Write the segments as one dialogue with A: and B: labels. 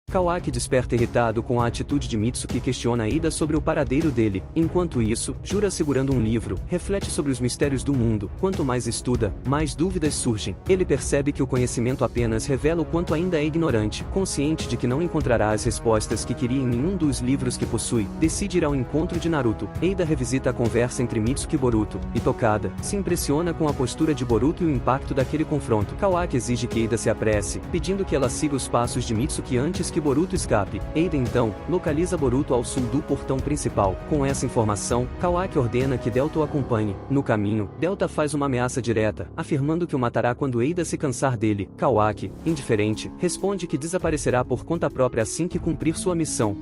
A: Kawaki desperta irritado com a atitude de Mitsuki e questiona Ida sobre o paradeiro dele. Enquanto isso, Jura, segurando um livro, reflete sobre os mistérios do mundo. Quanto mais estuda, mais dúvidas surgem. Ele percebe que o conhecimento apenas revela o quanto ainda é ignorante. Consciente de que não encontrará as respostas que queria em nenhum dos livros que possui, decide ir ao encontro de Naruto. Ida revisita a conversa entre Mitsuki e Boruto, e tocada, se impressiona com a postura de Boruto e o impacto daquele confronto. Kawaki exige que Ida se apresse, pedindo que ela siga os passos de Mitsuki antes que Boruto escape. Ida então, localiza Boruto ao sul do portão principal. Com essa informação, Kawaki ordena que Delta o acompanhe. No caminho, Delta faz uma ameaça direta, afirmando que o matará quando Ida se cansar dele. Kawaki, indiferente, responde que desaparecerá por conta própria assim que cumprir sua missão.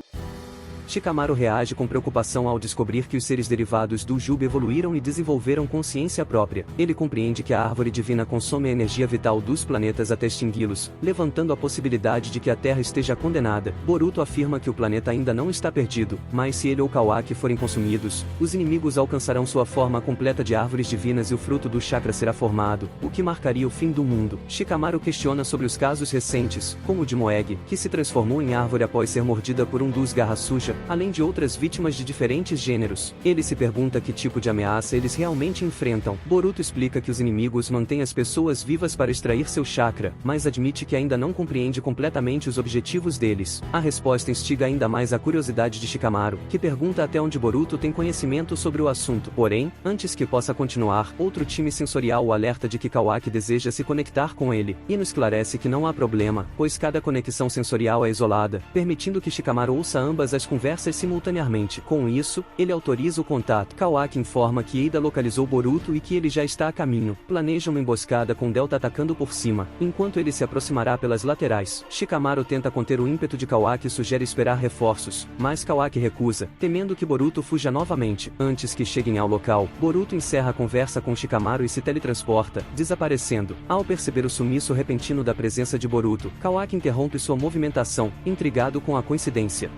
A: Shikamaru reage com preocupação ao descobrir que os seres derivados do Juba evoluíram e desenvolveram consciência própria. Ele compreende que a árvore divina consome a energia vital dos planetas até extingui-los, levantando a possibilidade de que a Terra esteja condenada. Boruto afirma que o planeta ainda não está perdido, mas se ele ou Kawaki forem consumidos, os inimigos alcançarão sua forma completa de árvores divinas e o fruto do chakra será formado, o que marcaria o fim do mundo. Shikamaru questiona sobre os casos recentes, como o de Moeg, que se transformou em árvore após ser mordida por um dos Garra Suja, além de outras vítimas de diferentes gêneros. Ele se pergunta que tipo de ameaça eles realmente enfrentam. Boruto explica que os inimigos mantêm as pessoas vivas para extrair seu chakra, mas admite que ainda não compreende completamente os objetivos deles. A resposta instiga ainda mais a curiosidade de Shikamaru, que pergunta até onde Boruto tem conhecimento sobre o assunto. Porém, antes que possa continuar, outro time sensorial o alerta de que Kawaki deseja se conectar com ele. Ino esclarece que não há problema, pois cada conexão sensorial é isolada, permitindo que Shikamaru ouça ambas as conversas simultaneamente. Com isso, ele autoriza o contato. Kawaki informa que Ida localizou Boruto e que ele já está a caminho. Planeja uma emboscada com Delta atacando por cima, enquanto ele se aproximará pelas laterais. Shikamaru tenta conter o ímpeto de Kawaki e sugere esperar reforços, mas Kawaki recusa, temendo que Boruto fuja novamente. Antes que cheguem ao local, Boruto encerra a conversa com Shikamaru e se teletransporta, desaparecendo. Ao perceber o sumiço repentino da presença de Boruto, Kawaki interrompe sua movimentação, intrigado com a coincidência.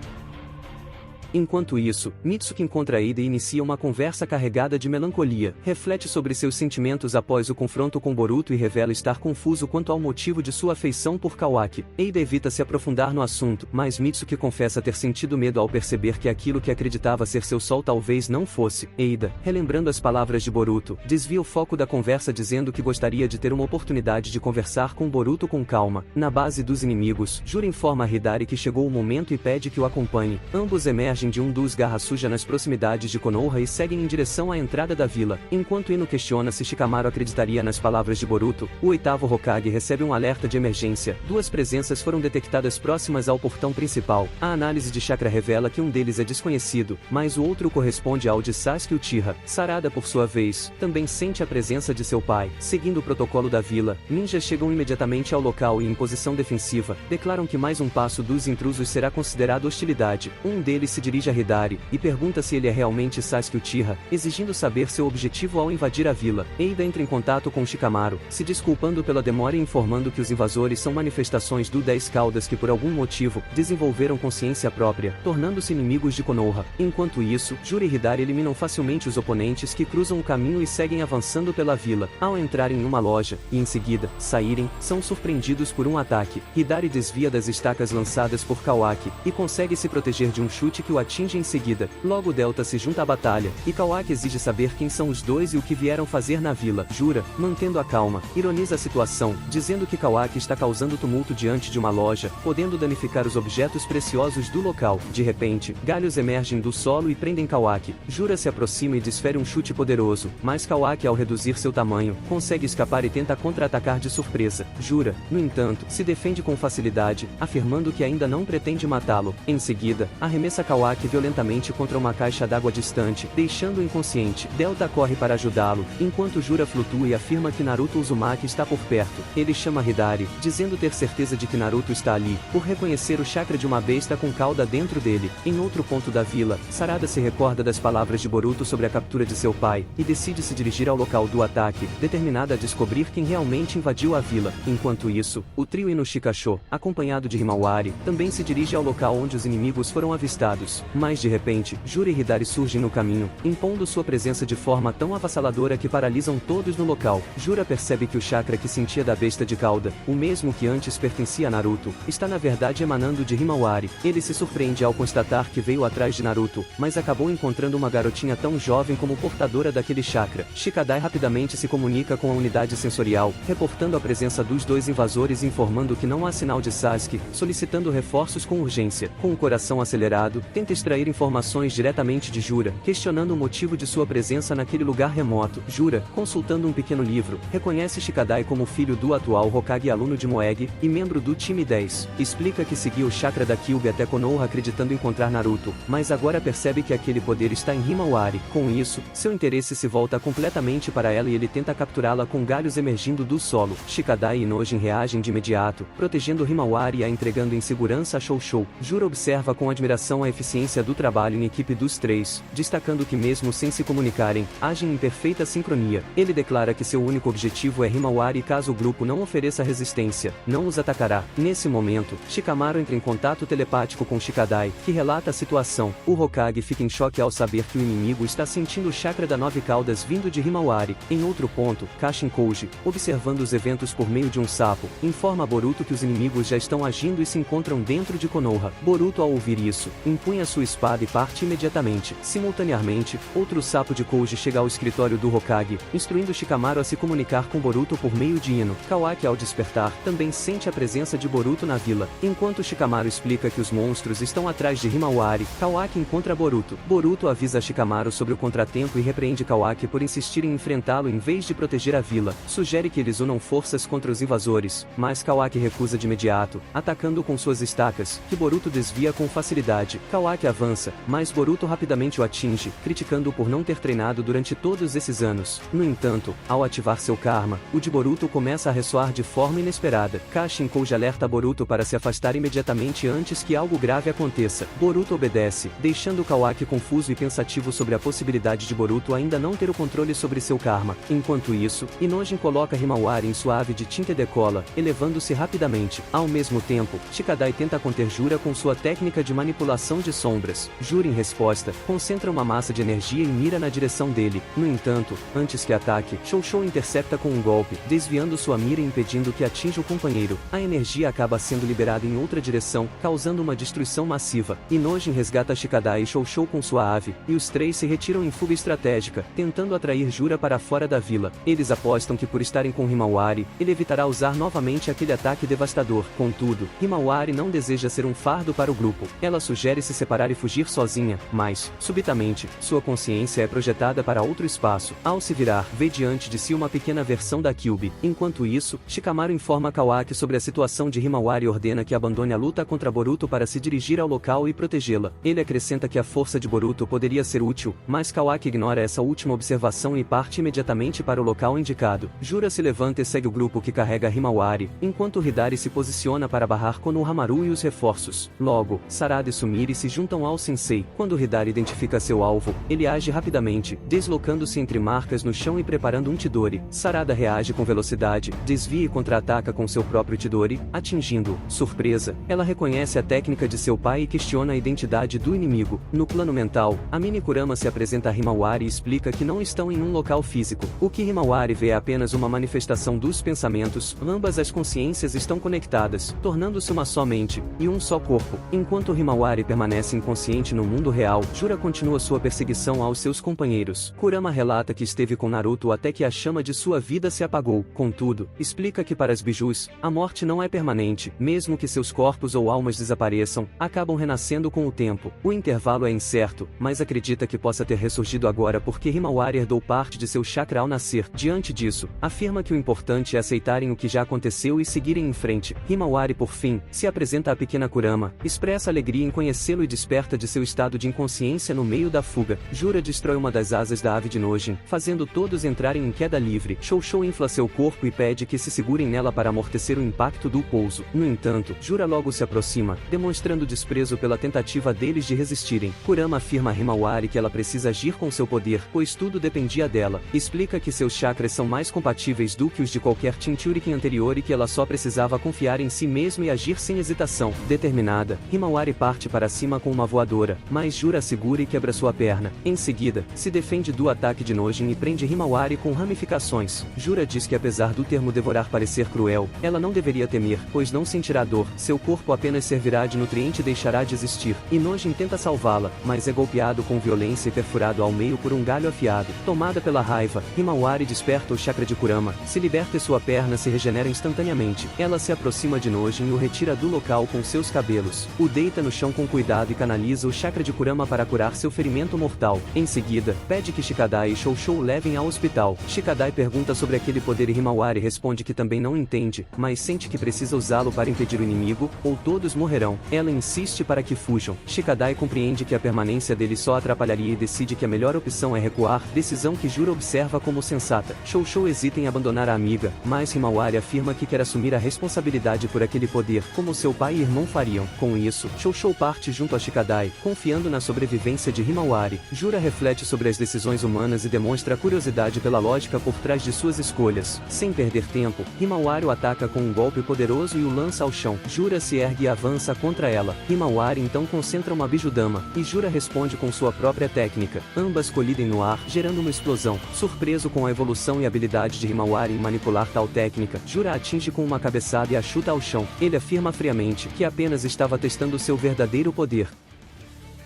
A: Enquanto isso, Mitsuki encontra Ida e inicia uma conversa carregada de melancolia. Reflete sobre seus sentimentos após o confronto com Boruto e revela estar confuso quanto ao motivo de sua afeição por Kawaki. Ida evita se aprofundar no assunto, mas Mitsuki confessa ter sentido medo ao perceber que aquilo que acreditava ser seu sol talvez não fosse. Ida, relembrando as palavras de Boruto, desvia o foco da conversa dizendo que gostaria de ter uma oportunidade de conversar com Boruto com calma. Na base dos inimigos, Jura informa a Hidari que chegou o momento e pede que o acompanhe. Ambos emergem de um dos Garra Suja nas proximidades de Konoha e seguem em direção à entrada da vila. Enquanto Ino questiona se Shikamaru acreditaria nas palavras de Boruto, o oitavo Hokage recebe um alerta de emergência. Duas presenças foram detectadas próximas ao portão principal. A análise de chakra revela que um deles é desconhecido, mas o outro corresponde ao de Sasuke Uchiha. Sarada, por sua vez, também sente a presença de seu pai. Seguindo o protocolo da vila, ninjas chegam imediatamente ao local e, em posição defensiva, declaram que mais um passo dos intrusos será considerado hostilidade. Um deles se dirige a Hidari e pergunta se ele é realmente Sasuke Uchiha, exigindo saber seu objetivo ao invadir a vila. Ida entra em contato com Shikamaru, se desculpando pela demora e informando que os invasores são manifestações do 10 Caudas que por algum motivo desenvolveram consciência própria, tornando-se inimigos de Konoha. Enquanto isso, Jura e Hidari eliminam facilmente os oponentes que cruzam o caminho e seguem avançando pela vila. Ao entrarem em uma loja e em seguida saírem, são surpreendidos por um ataque. Hidari desvia das estacas lançadas por Kawaki e consegue se proteger de um chute que o atinge em seguida. Logo Delta se junta à batalha, e Kawaki exige saber quem são os dois e o que vieram fazer na vila. Jura, mantendo a calma, ironiza a situação, dizendo que Kawaki está causando tumulto diante de uma loja, podendo danificar os objetos preciosos do local. De repente, galhos emergem do solo e prendem Kawaki. Jura se aproxima e desfere um chute poderoso, mas Kawaki, ao reduzir seu tamanho, consegue escapar e tenta contra-atacar de surpresa. Jura, no entanto, se defende com facilidade, afirmando que ainda não pretende matá-lo. Em seguida, arremessa Kawaki violentamente contra uma caixa d'água distante, deixando-o inconsciente. Delta corre para ajudá-lo, enquanto Jura flutua e afirma que Naruto Uzumaki está por perto. Ele chama Hidari, dizendo ter certeza de que Naruto está ali, por reconhecer o chakra de uma besta com cauda dentro dele. Em outro ponto da vila, Sarada se recorda das palavras de Boruto sobre a captura de seu pai, e decide se dirigir ao local do ataque, determinada a descobrir quem realmente invadiu a vila. Enquanto isso, o trio Ino Shikasho, acompanhado de Himawari, também se dirige ao local onde os inimigos foram avistados. segundos. Mas de repente, Jura e Hidari surgem no caminho, impondo sua presença de forma tão avassaladora que paralisam todos no local. Jura percebe que o chakra que sentia da besta de cauda, o mesmo que antes pertencia a Naruto, está na verdade emanando de Himawari. Ele se surpreende ao constatar que veio atrás de Naruto, mas acabou encontrando uma garotinha tão jovem como portadora daquele chakra. Shikadai rapidamente se comunica com a unidade sensorial, reportando a presença dos dois invasores e informando que não há sinal de Sasuke, solicitando reforços com urgência. Com o coração acelerado, tenta extrair informações diretamente de Jura, questionando o motivo de sua presença naquele lugar remoto. Jura, consultando um pequeno livro, reconhece Shikadai como filho do atual Hokage e aluno de Moeg, e membro do time 10. Explica que seguiu o chakra da Kyuubi até Konoha acreditando encontrar Naruto, mas agora percebe que aquele poder está em Himawari. Com isso, seu interesse se volta completamente para ela e ele tenta capturá-la com galhos emergindo do solo. Shikadai e Nojin reagem de imediato, protegendo Himawari e a entregando em segurança a Shou. Jura observa com admiração a eficiência do trabalho em equipe dos três, destacando que mesmo sem se comunicarem, agem em perfeita sincronia. Ele declara que seu único objetivo é Himawari e caso o grupo não ofereça resistência, não os atacará. Nesse momento, Shikamaru entra em contato telepático com Shikadai, que relata a situação. O Hokage fica em choque ao saber que o inimigo está sentindo o chakra da Nove Caudas vindo de Himawari. Em outro ponto, Kashin Koji, observando os eventos por meio de um sapo, informa a Boruto que os inimigos já estão agindo e se encontram dentro de Konoha. Boruto, ao ouvir isso, empunha sua espada e parte imediatamente. Simultaneamente, outro sapo de Koji chega ao escritório do Hokage, instruindo Shikamaru a se comunicar com Boruto por meio de Ino. Kawaki, ao despertar, também sente a presença de Boruto na vila. Enquanto Shikamaru explica que os monstros estão atrás de Himawari, Kawaki encontra Boruto. Boruto avisa Shikamaru sobre o contratempo e repreende Kawaki por insistir em enfrentá-lo em vez de proteger a vila. Sugere que eles unam forças contra os invasores, mas Kawaki recusa de imediato, atacando com suas estacas, que Boruto desvia com facilidade. Kawaki avança, mas Boruto rapidamente o atinge, criticando-o por não ter treinado durante todos esses anos. No entanto, ao ativar seu karma, o de Boruto começa a ressoar de forma inesperada. Kashin Koji alerta Boruto para se afastar imediatamente antes que algo grave aconteça. Boruto obedece, deixando Kawaki confuso e pensativo sobre a possibilidade de Boruto ainda não ter o controle sobre seu karma. Enquanto isso, Inojin coloca Himawari em sua ave de tinta e decola, elevando-se rapidamente. Ao mesmo tempo, Shikadai tenta conter Jura com sua técnica de manipulação de sombras. Jura, em resposta, concentra uma massa de energia e mira na direção dele. No entanto, antes que ataque, Shou intercepta com um golpe, desviando sua mira e impedindo que atinja o companheiro. A energia acaba sendo liberada em outra direção, causando uma destruição massiva. Inojin resgata Shikadai e Shou com sua ave, e os três se retiram em fuga estratégica, tentando atrair Jura para fora da vila. Eles apostam que por estarem com Himawari, ele evitará usar novamente aquele ataque devastador. Contudo, Himawari não deseja ser um fardo para o grupo. Ela sugere se separar e fugir sozinha, mas, subitamente, sua consciência é projetada para outro espaço. Ao se virar, vê diante de si uma pequena versão da Kyuubi. Enquanto isso, Shikamaru informa Kawaki sobre a situação de Himawari e ordena que abandone a luta contra Boruto para se dirigir ao local e protegê-la. Ele acrescenta que a força de Boruto poderia ser útil, mas Kawaki ignora essa última observação e parte imediatamente para o local indicado. Jura se levanta e segue o grupo que carrega Himawari, enquanto Hidari se posiciona para barrar Konohamaru e os reforços. Logo, Sarada e Sumire se juntam ao sensei. Quando Hidari identifica seu alvo, ele age rapidamente, deslocando-se entre marcas no chão e preparando um Chidori. Sarada reage com velocidade, desvia e contra-ataca com seu próprio Chidori, atingindo-o. Surpresa, ela reconhece a técnica de seu pai e questiona a identidade do inimigo. No plano mental, a Mini Kurama se apresenta a Himawari e explica que não estão em um local físico. O que Himawari vê é apenas uma manifestação dos pensamentos. Ambas as consciências estão conectadas, tornando-se uma só mente e um só corpo. Enquanto Himawari permanece inconsciente no mundo real, Jura continua sua perseguição aos seus companheiros. Kurama relata que esteve com Naruto até que a chama de sua vida se apagou. Contudo, explica que para as bijus, a morte não é permanente. Mesmo que seus corpos ou almas desapareçam, acabam renascendo com o tempo. O intervalo é incerto, mas acredita que possa ter ressurgido agora porque Himawari herdou parte de seu chakra ao nascer. Diante disso, afirma que o importante é aceitarem o que já aconteceu e seguirem em frente. Himawari, por fim, se apresenta à pequena Kurama, expressa alegria em conhecê-lo e desperta de seu estado de inconsciência no meio da fuga. Jura destrói uma das asas da ave de Nojin, fazendo todos entrarem em queda livre. Shou infla seu corpo e pede que se segurem nela para amortecer o impacto do pouso. No entanto, Jura logo se aproxima, demonstrando desprezo pela tentativa deles de resistirem. Kurama afirma a Himawari que ela precisa agir com seu poder, pois tudo dependia dela. Explica que seus chakras são mais compatíveis do que os de qualquer Jinchurikin anterior e que ela só precisava confiar em si mesma e agir sem hesitação. Determinada, Himawari parte para cima com com uma voadora, mas Jura segura e quebra sua perna. Em seguida, se defende do ataque de Nojin e prende Himawari com ramificações. Jura diz que apesar do termo devorar parecer cruel, ela não deveria temer, pois não sentirá dor, seu corpo apenas servirá de nutriente e deixará de existir. E Nojin tenta salvá-la, mas é golpeado com violência e perfurado ao meio por um galho afiado. Tomada pela raiva, Himawari desperta o chakra de Kurama, se liberta e sua perna se regenera instantaneamente. Ela se aproxima de Nojin e o retira do local com seus cabelos. O deita no chão com cuidado e canaliza o chakra de Kurama para curar seu ferimento mortal. Em seguida, pede que Shikadai e Shoushou o levem ao hospital. Shikadai pergunta sobre aquele poder e Himawari responde que também não entende, mas sente que precisa usá-lo para impedir o inimigo, ou todos morrerão. Ela insiste para que fujam. Shikadai compreende que a permanência dele só atrapalharia e decide que a melhor opção é recuar, decisão que Jura observa como sensata. Shoushou hesita em abandonar a amiga, mas Himawari afirma que quer assumir a responsabilidade por aquele poder, como seu pai e irmão fariam. Com isso, Shoushou parte junto a Shikadai, confiando na sobrevivência de Himawari. Jura reflete sobre as decisões humanas e demonstra curiosidade pela lógica por trás de suas escolhas. Sem perder tempo, Himawari o ataca com um golpe poderoso e o lança ao chão. Jura se ergue e avança contra ela. Himawari então concentra uma Bijudama, e Jura responde com sua própria técnica. Ambas colidem no ar, gerando uma explosão. Surpreso com a evolução e habilidade de Himawari em manipular tal técnica, Jura atinge com uma cabeçada e a chuta ao chão. Ele afirma friamente que apenas estava testando seu verdadeiro poder.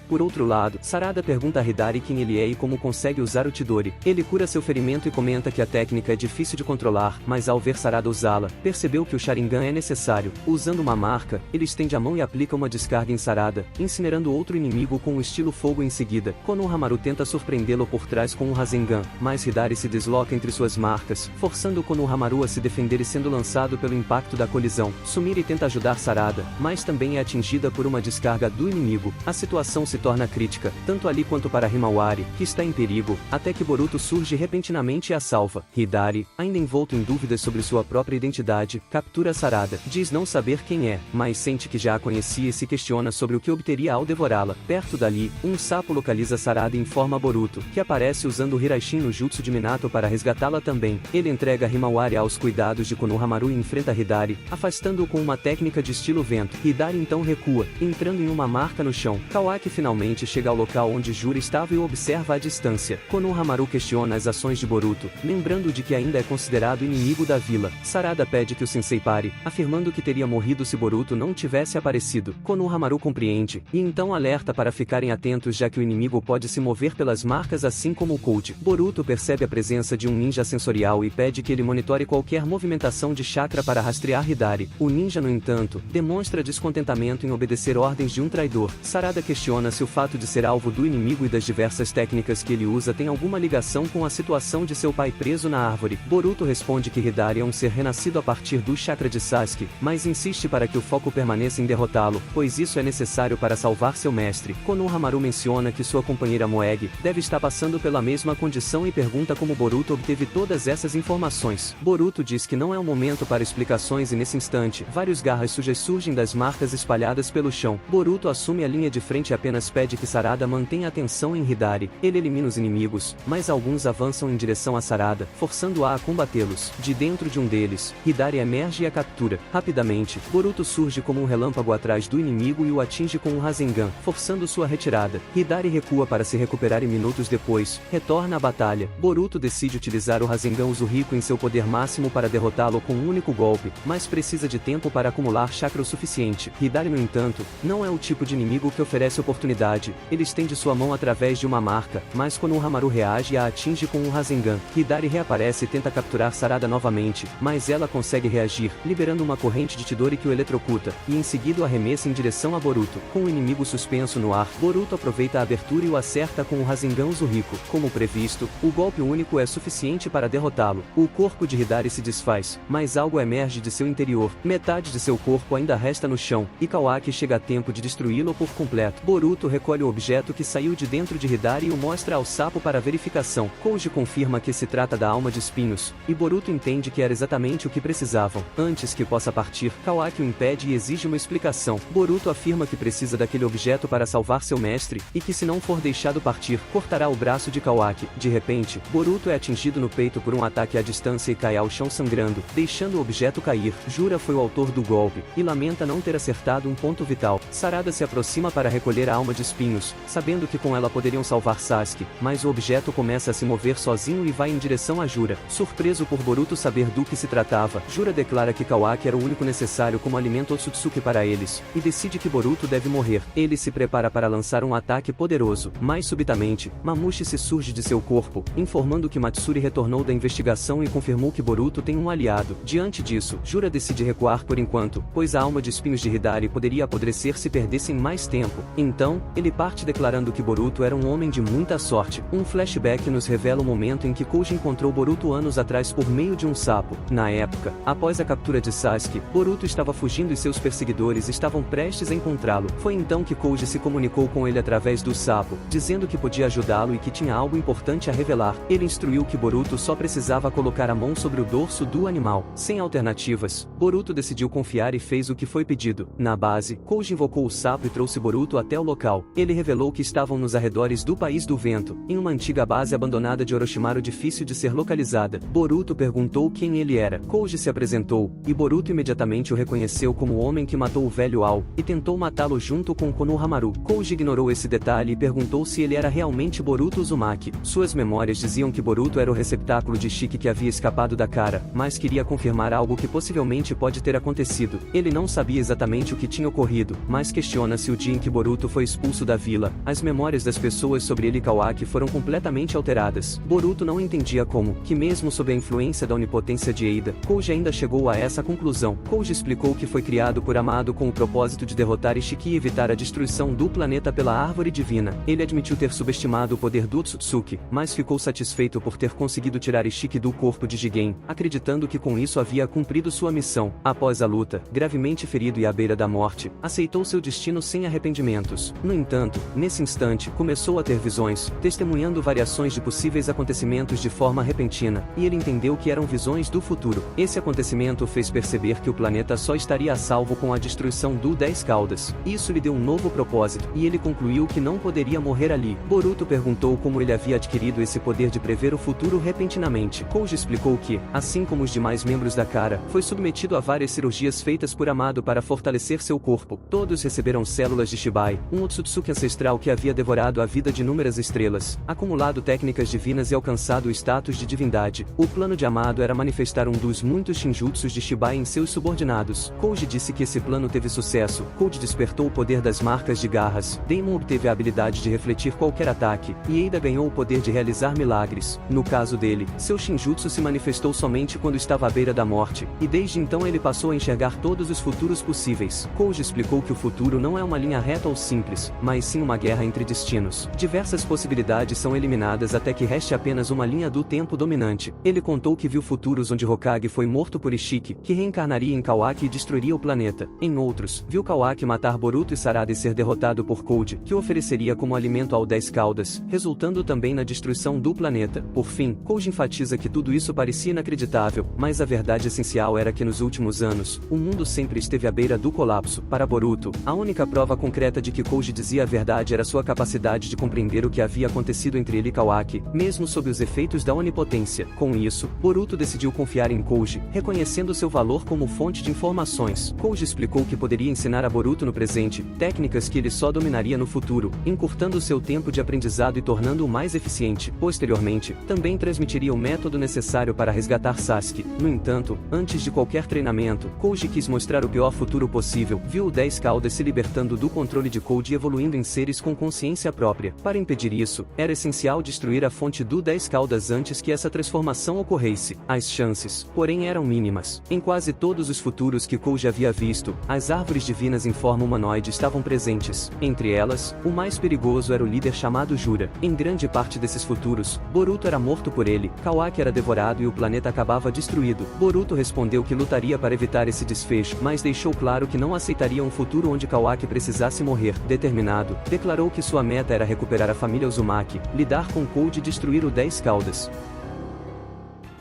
A: Por outro lado, Sarada pergunta a Hidari quem ele é e como consegue usar o Chidori. Ele cura seu ferimento e comenta que a técnica é difícil de controlar, mas ao ver Sarada usá-la, percebeu que o Sharingan é necessário. Usando uma marca, ele estende a mão e aplica uma descarga em Sarada, incinerando outro inimigo com o estilo fogo em seguida. Konohamaru tenta surpreendê-lo por trás com um Rasengan, mas Hidari se desloca entre suas marcas, forçando Konohamaru a se defender e sendo lançado pelo impacto da colisão. Sumire tenta ajudar Sarada, mas também é atingida por uma descarga do inimigo. A situação se torna crítica, tanto ali quanto para Himawari, que está em perigo, até que Boruto surge repentinamente e a salva. Hidari, ainda envolto em dúvidas sobre sua própria identidade, captura Sarada. Diz não saber quem é, mas sente que já a conhecia e se questiona sobre o que obteria ao devorá-la. Perto dali, um sapo localiza Sarada e informa a Boruto, que aparece usando o Hiraishin no jutsu de Minato para resgatá-la também. Ele entrega Himawari aos cuidados de Konohamaru e enfrenta Hidari, afastando-o com uma técnica de estilo vento. Hidari então recua, entrando em uma marca no chão. Kawaki finalmente chega ao local onde Jura estava e o observa à distância. Konohamaru questiona as ações de Boruto, lembrando de que ainda é considerado inimigo da vila. Sarada pede que o sensei pare, afirmando que teria morrido se Boruto não tivesse aparecido. Konohamaru compreende, e então alerta para ficarem atentos já que o inimigo pode se mover pelas marcas assim como o Code. Boruto percebe a presença de um ninja sensorial e pede que ele monitore qualquer movimentação de chakra para rastrear Hidari. O ninja, no entanto, demonstra descontentamento em obedecer ordens de um traidor. Sarada questiona se o fato de ser alvo do inimigo e das diversas técnicas que ele usa tem alguma ligação com a situação de seu pai preso na árvore. Boruto responde que Hidari é um ser renascido a partir do chakra de Sasuke, mas insiste para que o foco permaneça em derrotá-lo, pois isso é necessário para salvar seu mestre. Konohamaru menciona que sua companheira Moeg deve estar passando pela mesma condição e pergunta como Boruto obteve todas essas informações. Boruto diz que não é o momento para explicações e nesse instante, vários garras sujas surgem das marcas espalhadas pelo chão. Boruto assume a linha de frente e apenas pede que Sarada mantenha atenção em Hidari. Ele elimina os inimigos, mas alguns avançam em direção a Sarada, forçando-a a combatê-los. De dentro de um deles, Hidari emerge e a captura. Rapidamente, Boruto surge como um relâmpago atrás do inimigo e o atinge com um Rasengan, forçando sua retirada. Hidari recua para se recuperar e minutos depois, retorna à batalha. Boruto decide utilizar o Rasengan Uzuriko em seu poder máximo para derrotá-lo com um único golpe, mas precisa de tempo para acumular chakra o suficiente. Hidari, no entanto, não é o tipo de inimigo que oferece oportunidade. Ele estende sua mão através de uma marca, mas Konohamaru reage e a atinge com um Rasengan. Hidari reaparece e tenta capturar Sarada novamente, mas ela consegue reagir, liberando uma corrente de Chidori que o eletrocuta, e em seguida o arremessa em direção a Boruto. Com o inimigo suspenso no ar, Boruto aproveita a abertura e o acerta com o Rasengan Uzuriko. Como previsto, o golpe único é suficiente para derrotá-lo. O corpo de Hidari se desfaz, mas algo emerge de seu interior. Metade de seu corpo ainda resta no chão, e Kawaki chega a tempo de destruí-lo por completo. Boruto recolhe o objeto que saiu de dentro de Hidari e o mostra ao sapo para verificação. Koji confirma que se trata da alma de espinhos, e Boruto entende que era exatamente o que precisavam. Antes que possa partir, Kawaki o impede e exige uma explicação. Boruto afirma que precisa daquele objeto para salvar seu mestre, e que se não for deixado partir, cortará o braço de Kawaki. De repente, Boruto é atingido no peito por um ataque à distância e cai ao chão sangrando, deixando o objeto cair. Jura foi o autor do golpe, e lamenta não ter acertado um ponto vital. Sarada se aproxima para recolher a alma de espinhos, sabendo que com ela poderiam salvar Sasuke, mas o objeto começa a se mover sozinho e vai em direção a Jura. Surpreso por Boruto saber do que se tratava, Jura declara que Kawaki era o único necessário como alimento Otsutsuki para eles, e decide que Boruto deve morrer. Ele se prepara para lançar um ataque poderoso, mas subitamente, Mamushi se surge de seu corpo, informando que Matsuri retornou da investigação e confirmou que Boruto tem um aliado. Diante disso, Jura decide recuar por enquanto, pois a alma de espinhos de Hidari poderia apodrecer se perdessem mais tempo. Então, ele parte declarando que Boruto era um homem de muita sorte. Um flashback nos revela o momento em que Koji encontrou Boruto anos atrás por meio de um sapo. Na época, após a captura de Sasuke, Boruto estava fugindo e seus perseguidores estavam prestes a encontrá-lo. Foi então que Koji se comunicou com ele através do sapo, dizendo que podia ajudá-lo e que tinha algo importante a revelar. Ele instruiu que Boruto só precisava colocar a mão sobre o dorso do animal. Sem alternativas, Boruto decidiu confiar e fez o que foi pedido. Na base, Koji invocou o sapo e trouxe Boruto até o local. Ele revelou que estavam nos arredores do País do Vento, em uma antiga base abandonada de Orochimaru difícil de ser localizada. Boruto perguntou quem ele era. Koji se apresentou, e Boruto imediatamente o reconheceu como o homem que matou o velho Ao, e tentou matá-lo junto com Konohamaru. Koji ignorou esse detalhe e perguntou se ele era realmente Boruto Uzumaki. Suas memórias diziam que Boruto era o receptáculo de Shiki que havia escapado da cara, mas queria confirmar algo que possivelmente pode ter acontecido. Ele não sabia exatamente o que tinha ocorrido, mas questiona-se o dia em que Boruto foi expulso da vila. As memórias das pessoas sobre ele e Kawaki foram completamente alteradas. Boruto não entendia como, que mesmo sob a influência da onipotência de Eida, Koji ainda chegou a essa conclusão. Koji explicou que foi criado por Amado com o propósito de derrotar Ishiki e evitar a destruição do planeta pela árvore divina. Ele admitiu ter subestimado o poder do Otsutsuki, mas ficou satisfeito por ter conseguido tirar Ishiki do corpo de Jigen, acreditando que com isso havia cumprido sua missão. Após a luta, gravemente ferido e à beira da morte, aceitou seu destino sem arrependimentos. No entanto, nesse instante, começou a ter visões, testemunhando variações de possíveis acontecimentos de forma repentina, e ele entendeu que eram visões do futuro. Esse acontecimento fez perceber que o planeta só estaria a salvo com a destruição do 10 Caudas. Isso lhe deu um novo propósito, e ele concluiu que não poderia morrer ali. Boruto perguntou como ele havia adquirido esse poder de prever o futuro repentinamente. Koji explicou que, assim como os demais membros da Kara, foi submetido a várias cirurgias feitas por Amado para fortalecer seu corpo. Todos receberam células de Shibai, um Otsutsuki ancestral que havia devorado a vida de inúmeras estrelas, acumulado técnicas divinas e alcançado o status de divindade. O plano de Amado era manifestar um dos muitos Shinjutsus de Shibai em seus subordinados. Koji disse que esse plano teve sucesso. Koji despertou o poder das marcas de garras. Daemon obteve a habilidade de refletir qualquer ataque, e Eida ganhou o poder de realizar milagres. No caso dele, seu Shinjutsu se manifestou somente quando estava à beira da morte, e desde então ele passou a enxergar todos os futuros possíveis. Koji explicou que o futuro não é uma linha reta ou simples, mas sim uma guerra entre destinos. Diversas possibilidades são eliminadas até que reste apenas uma linha do tempo dominante. Ele contou que viu futuros onde Hokage foi morto por Ishiki, que reencarnaria em Kawaki e destruiria o planeta. Em outros, viu Kawaki matar Boruto e Sarada e ser derrotado por Code, que o ofereceria como alimento ao 10 Caudas, resultando também na destruição do planeta. Por fim, Koji enfatiza que tudo isso parecia inacreditável, mas a verdade essencial era que nos últimos anos, o mundo sempre esteve à beira do colapso. Para Boruto, a única prova concreta de que Koji dizia a verdade era sua capacidade de compreender o que havia acontecido entre ele e Kawaki, mesmo sob os efeitos da onipotência. Com isso, Boruto decidiu confiar em Koji, reconhecendo seu valor como fonte de informações. Koji explicou que poderia ensinar a Boruto no presente, técnicas que ele só dominaria no futuro, encurtando seu tempo de aprendizado e tornando-o mais eficiente. Posteriormente, também transmitiria o método necessário para resgatar Sasuke. No entanto, antes de qualquer treinamento, Koji quis mostrar o pior futuro possível. Viu o 10 Caudas se libertando do controle de Code e evoluindo em seres com consciência própria. Para impedir isso, era essencial destruir a fonte do 10 Caudas antes que essa transformação ocorresse. As chances, porém, eram mínimas. Em quase todos os futuros que Koji havia visto, as árvores divinas em forma humanoide estavam presentes. Entre elas, o mais perigoso era o líder chamado Jura. Em grande parte desses futuros, Boruto era morto por ele, Kawaki era devorado e o planeta acabava destruído. Boruto respondeu que lutaria para evitar esse desfecho, mas deixou claro que não aceitaria um futuro onde Kawaki precisasse morrer. Determinado, declarou que sua meta era recuperar a família Uzumaki, lidar com Code e destruir o 10 Caudas.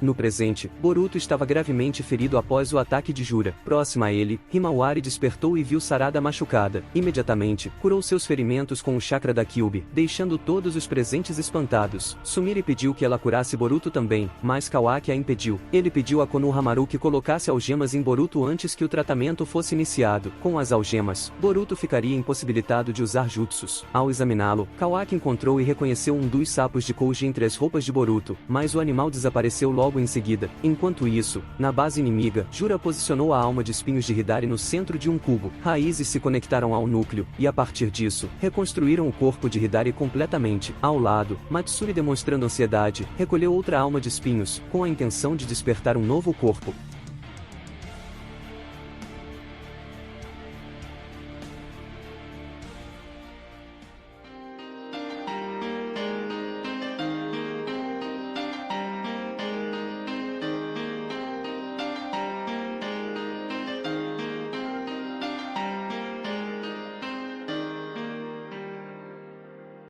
A: No presente, Boruto estava gravemente ferido após o ataque de Jura. Próxima a ele, Himawari despertou e viu Sarada machucada. Imediatamente, curou seus ferimentos com o chakra da Kyuubi, deixando todos os presentes espantados. Sumire pediu que ela curasse Boruto também, mas Kawaki a impediu. Ele pediu a Konohamaru que colocasse algemas em Boruto antes que o tratamento fosse iniciado. Com as algemas, Boruto ficaria impossibilitado de usar jutsus. Ao examiná-lo, Kawaki encontrou e reconheceu um dos sapos de Koji entre as roupas de Boruto, mas o animal desapareceu logo em seguida. Enquanto isso, na base inimiga, Jura posicionou a alma de espinhos de Hidari no centro de um cubo. Raízes se conectaram ao núcleo, e a partir disso, reconstruíram o corpo de Hidari completamente. Ao lado, Matsuri, demonstrando ansiedade, recolheu outra alma de espinhos, com a intenção de despertar um novo corpo.